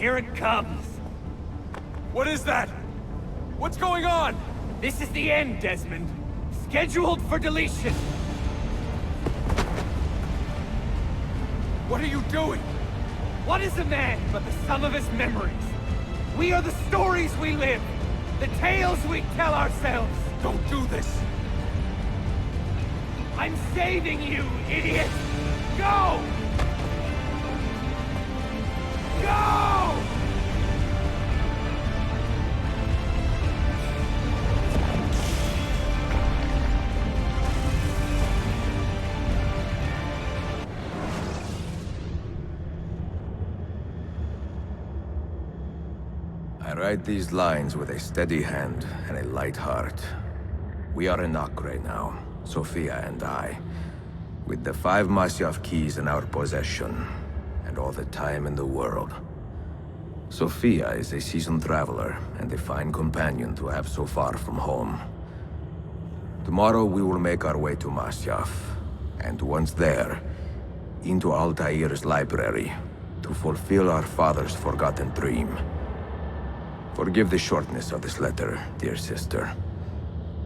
here it comes. What is that? What's going on? This is the end, Desmond. Scheduled for deletion. What are you doing? What is a man but the sum of his memories? We are the stories we live, the tales we tell ourselves. Don't do this. I'm saving you, idiot! Go! Go! I write these lines with a steady hand and a light heart. We are in Acre now, Sophia and I, with the 5 Masyaf keys in our possession, and all the time in the world. Sophia is a seasoned traveler, and a fine companion to have so far from home. Tomorrow we will make our way to Masyaf, and once there, into Altair's library, to fulfill our father's forgotten dream. Forgive the shortness of this letter, dear sister,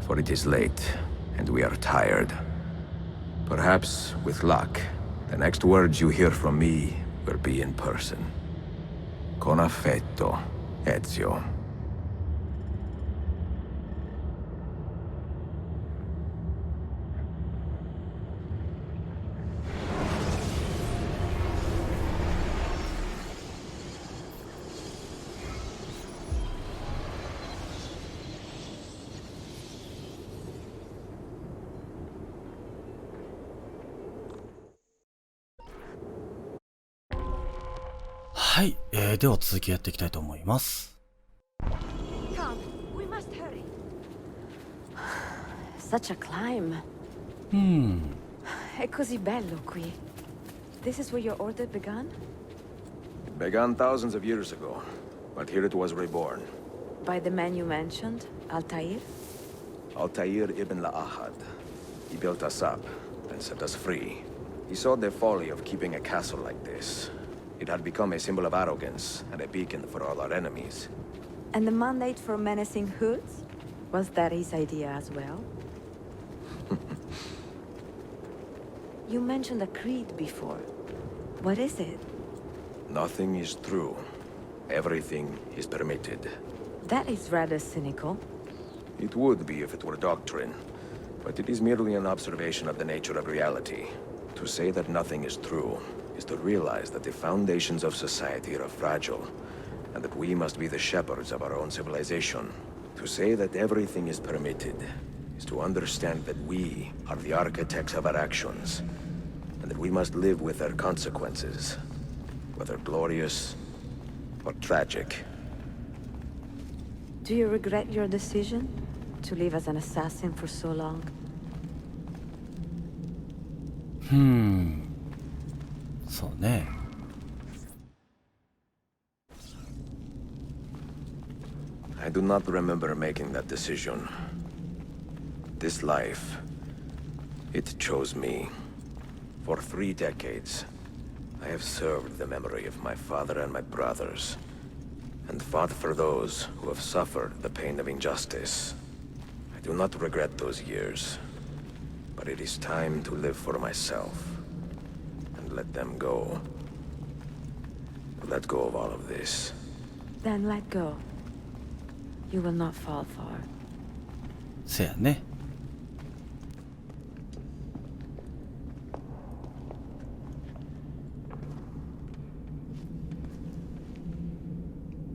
for it is late, and we are tired. Perhaps, with luck, the next words you hear from me will be in person. Con affetto, Ezio.はい、では続きやっていきたいと思います。Come, we must hurry. Such a climb. È così bello qui. This is where your order began? It began thousands of years ago, but here it was reborn. By the man you mentioned, Altair? Altair ibn La'ahad. He built us up and set us free. He saw the folly of keeping a castle like this. It had become a symbol of arrogance and a beacon for all our enemies. And the mandate for menacing hoods? Was that his idea as well? You mentioned a creed before. What is it? Nothing is true. Everything is permitted. That is rather cynical. It would be if it were doctrine, but it is merely an observation of the nature of reality. To say that nothing is true is to realize that the foundations of society are fragile, and that we must be the shepherds of our own civilization. To say that everything is permitted is to understand that we are the architects of our actions, and that we must live with their consequences, whether glorious or tragic. Do you regret your decision to live as an assassin for so long? そうね。I do not remember making that decision. This life, it chose me. For 3 decades, I have served the memory of my father and my brothers, and fought for those who have suffered the pain of injustice. I do not regret those years, but it is time to live for myself. Let them go. Let go of all of this. Then let go. You will not fall far. せやね。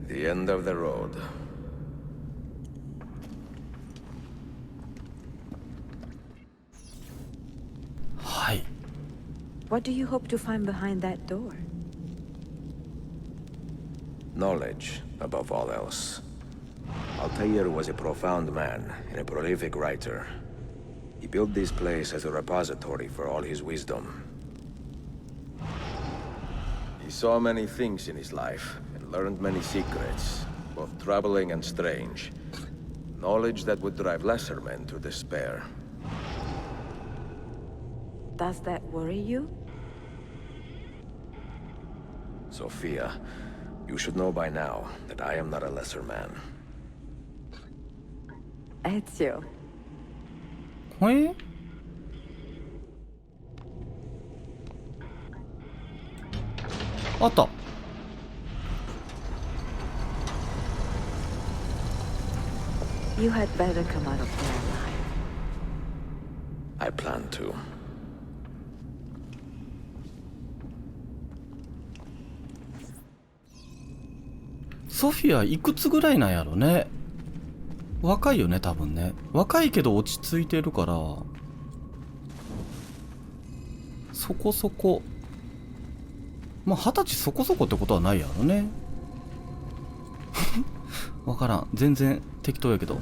The end of the road. What do you hope to find behind that door? Knowledge, above all else. Altair was a profound man and a prolific writer. He built this place as a repository for all his wisdom. He saw many things in his life and learned many secrets, both troubling and strange. Knowledge that would drive lesser men to despair. Does that worry you? Sophia, You should know by now that I am not a lesser man. Ezio. あった。You had better come out of there alive. I plan to. ソフィアいくつぐらいなんやろね。若いよね、多分ね。若いけど落ち着いてるから、そこそこ。まあ、20歳そこそこってことはないやろね。わからん。全然適当やけど。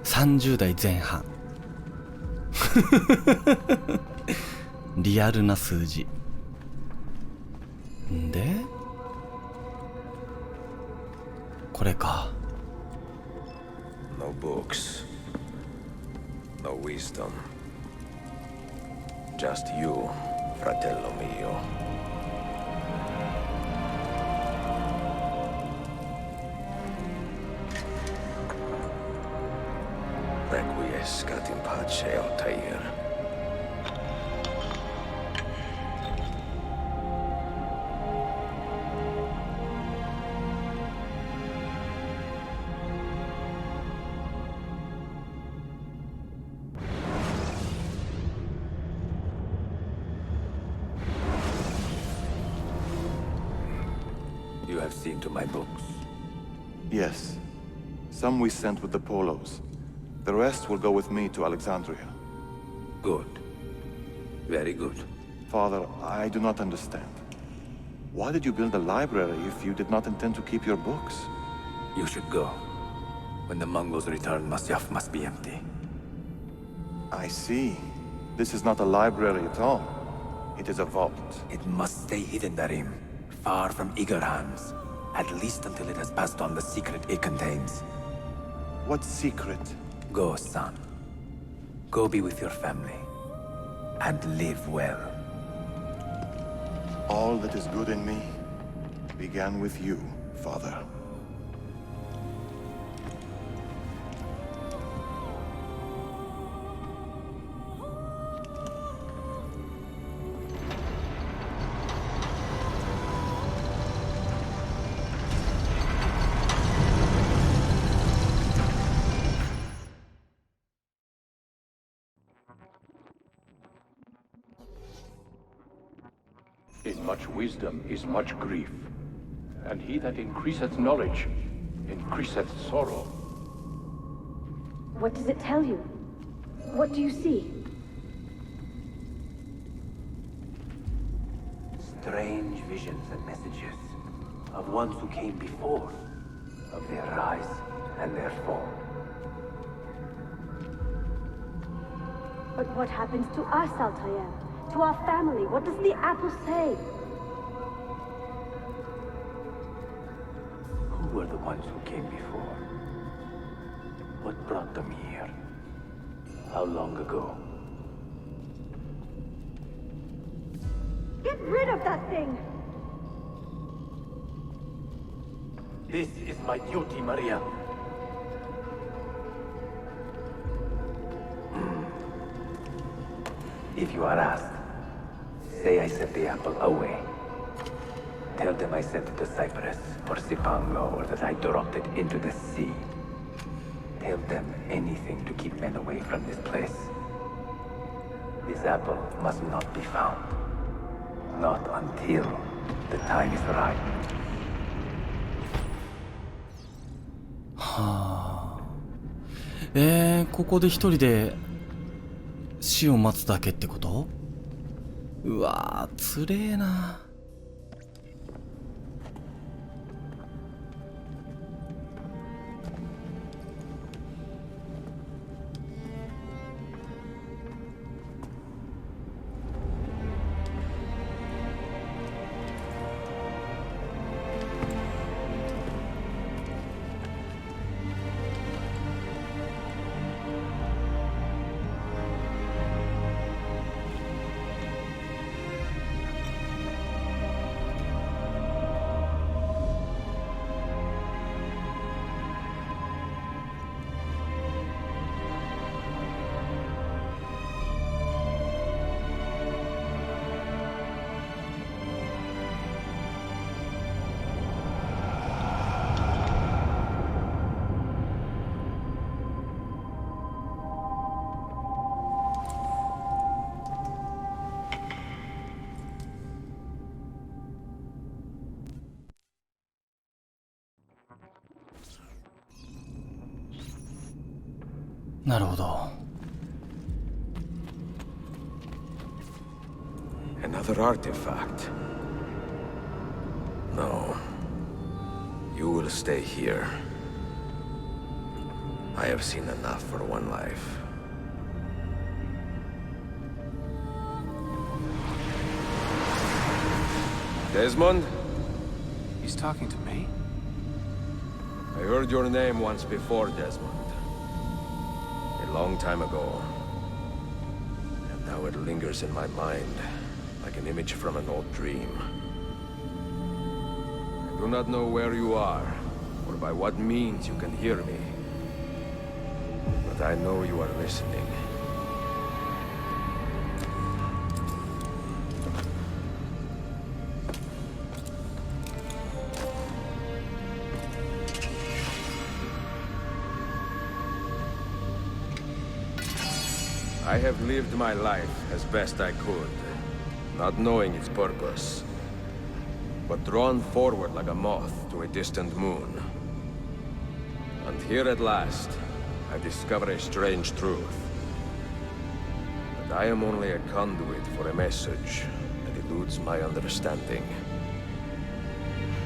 30代前半。リアルな数字。んでこれか。No books. No wisdom. Just you, fratello mio. Requiescat in pace, Altair. You have seen to my books. Yes. Some we sent with the Polos. The rest will go with me to Alexandria. Good. Very good. Father, I do not understand. Why did you build a library if you did not intend to keep your books? You should go. When the Mongols return, Masyaf must be empty. I see. This is not a library at all. It is a vault. It must stay hidden, Darim. Far from eager hands. At least until it has passed on the secret it contains. What secret? Go, son. Go be with your family. And live well. All that is good in me began with you, Father. In much wisdom is much grief, and he that increaseth knowledge increaseth sorrow. What does it tell you? What do you see? Strange visions and messages of ones who came before, of their rise and their fall. But what happens to us, Altair? To our family? What does the apple say? Who were the ones who came before? What brought them here? How long ago? Get rid of that thing! This is my duty, Maria. If you are asked, say I sent the apple away. Tell them I sent it to Cyprus, or Cipango, or that I dropped it into the sea. Tell them anything to keep men away from this place. This apple must not be found. Not until the time is right. はあ。ここで一人で死を待つだけってこと？うわー、つれえな。なるほど。 Another artifact. No. You will stay here. I have seen enough for one life. Desmond? He's talking to me? I heard your name once before, Desmond. A long time ago. And now it lingers in my mind, like an image from an old dream. I do not know where you are, or by what means you can hear me. But I know you are listening. I have lived my life as best I could, not knowing its purpose, but drawn forward like a moth to a distant moon. And here at last, I discover a strange truth. That I am only a conduit for a message that eludes my understanding.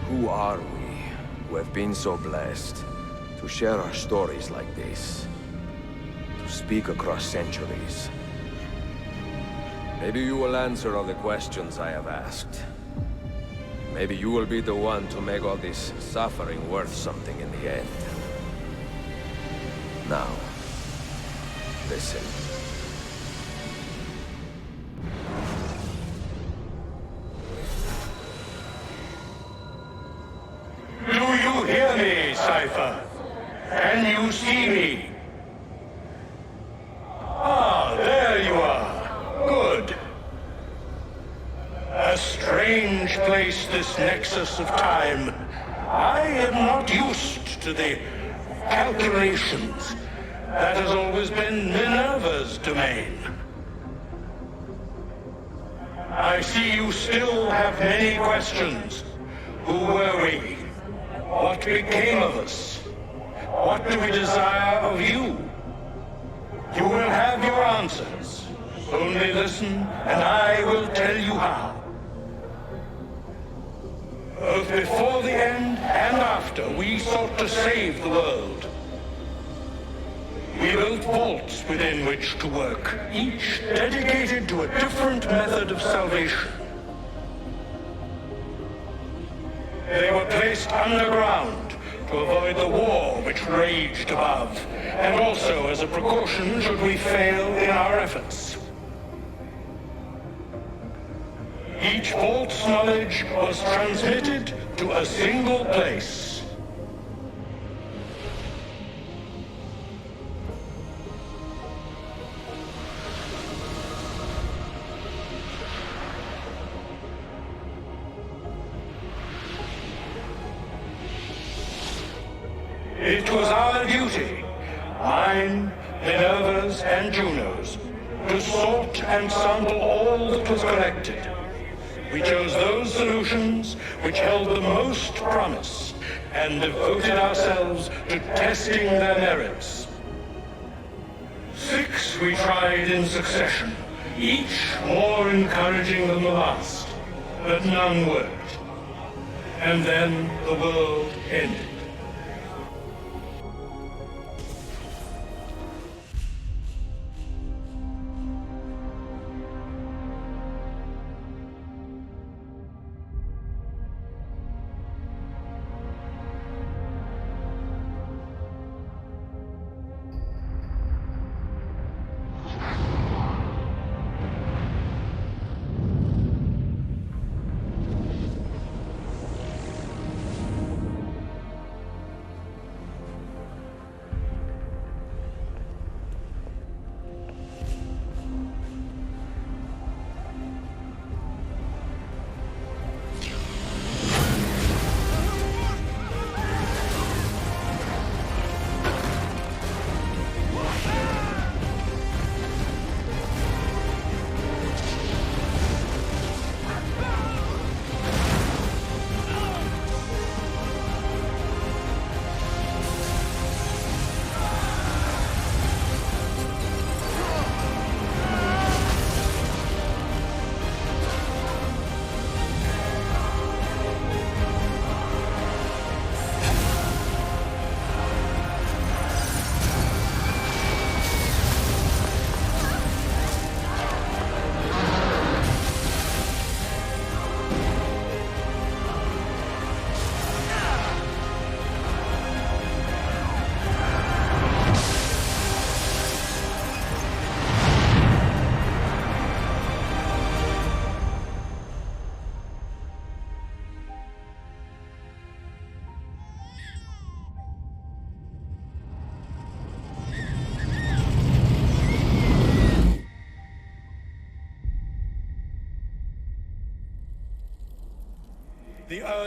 Who are we, who have been so blessed, to share our stories like this? To speak across centuries? Maybe you will answer all the questions I have asked. Maybe you will be the one to make all this suffering worth something in the end. Now, listen. Do you hear me, Cypher? Can you see me? Ah, there you are. Good. A strange place, this nexus of time. I am not used to the calculations. That has always been Minerva's domain. I see you still have many questions. Who were we? What became of us? What do we desire of you? You will have your answers. Only listen, and I will tell you how. Both before the end and after, we sought to save the world. We built vaults within which to work, each dedicated to a different method of salvation. They were placed underground to avoid the war which raged above, and also as a precaution should we fail in our efforts. Each vault's knowledge was transmitted to a single place. It was our duty, mine, Minerva's, and Juno's, to sort and sample all that was collected. We chose those solutions which held the most promise, and devoted ourselves to testing their merits. 6 we tried in succession, each more encouraging than the last, but none worked. And then the world ended.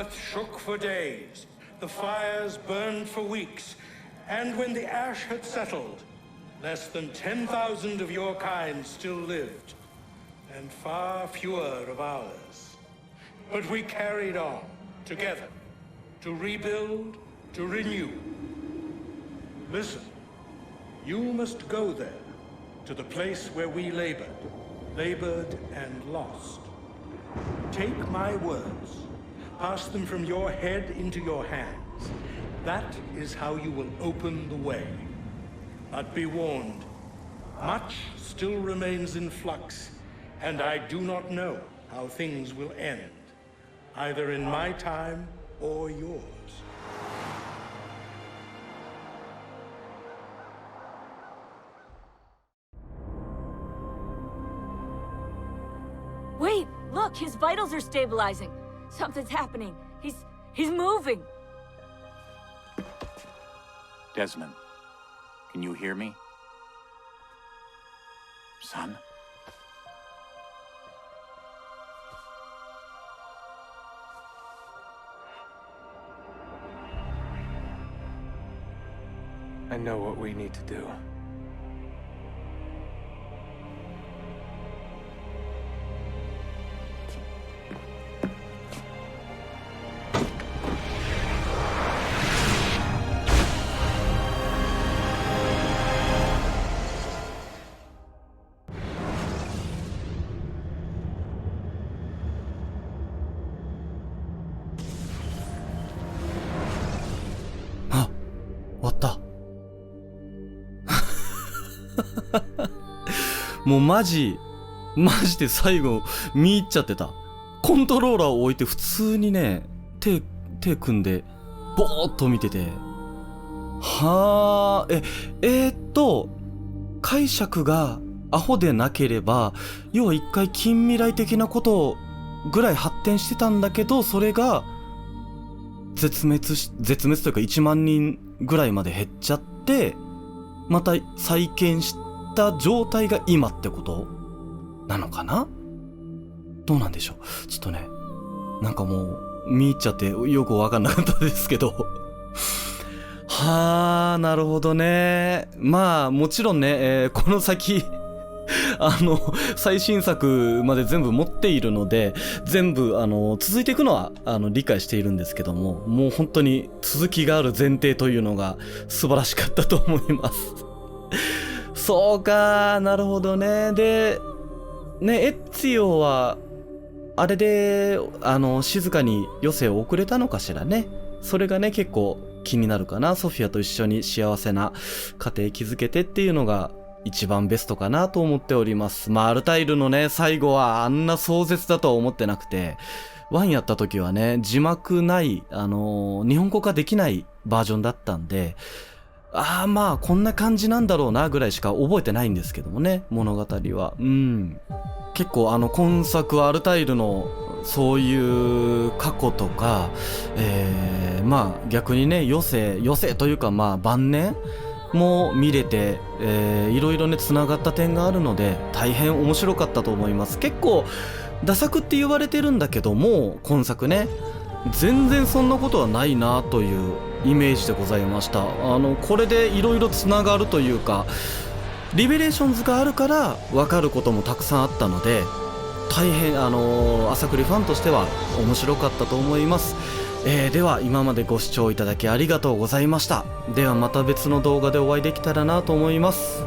earth shook for days, the fires burned for weeks, and when the ash had settled, less than 10,000 of your kind still lived, and far fewer of ours. But we carried on, together, to rebuild, to renew. Listen, you must go there, to the place where we labored and lost. Take my words, pass them from your head into your hands. That is how you will open the way. But be warned, much still remains in flux, and I do not know how things will end, either in my time or yours. Wait, look, his vitals are stabilizing. Something's happening. He's moving. Desmond, can you hear me? Son? I know what we need to do.あ、終わった。もうマジで最後見入っちゃってた。コントローラーを置いて普通にね、手組んでボーっと見てて、はあ、解釈がアホでなければ、要は一回近未来的なことぐらい発展してたんだけど、それが絶滅というか1万人ぐらいまで減っちゃって、また再建した状態が今ってことなのかな？どうなんでしょう。ちょっとね、なんかもう見入っちゃってよくわかんなかったですけどはあ、なるほどね。まあもちろんね、この先最新作まで全部持っているので、全部続いていくのは理解しているんですけども、もう本当に続きがある前提というのが素晴らしかったと思いますそうか、なるほどね。でね、エッツィオはあれで静かに余生を送れたのかしらね。それがね結構気になるかな。ソフィアと一緒に幸せな家庭築けてっていうのが一番ベストかなと思っております。まあアルタイルのね最後はあんな壮絶だとは思ってなくて、1やった時はね字幕ない日本語化できないバージョンだったんで、まあこんな感じなんだろうなぐらいしか覚えてないんですけどもね、物語は。結構今作はアルタイルのそういう過去とか、まあ逆にね余生というかまあ晩年も見れて、いろいろねつながった点があるので大変面白かったと思います。結構ダ作って言われてるんだけども、今作ね全然そんなことはないなというイメージでございました。これでいろいろつながるというか、リベレーションズがあるから分かることもたくさんあったので、大変朝栗ファンとしては面白かったと思います。では今までご視聴いただきありがとうございました。ではまた別の動画でお会いできたらなと思います。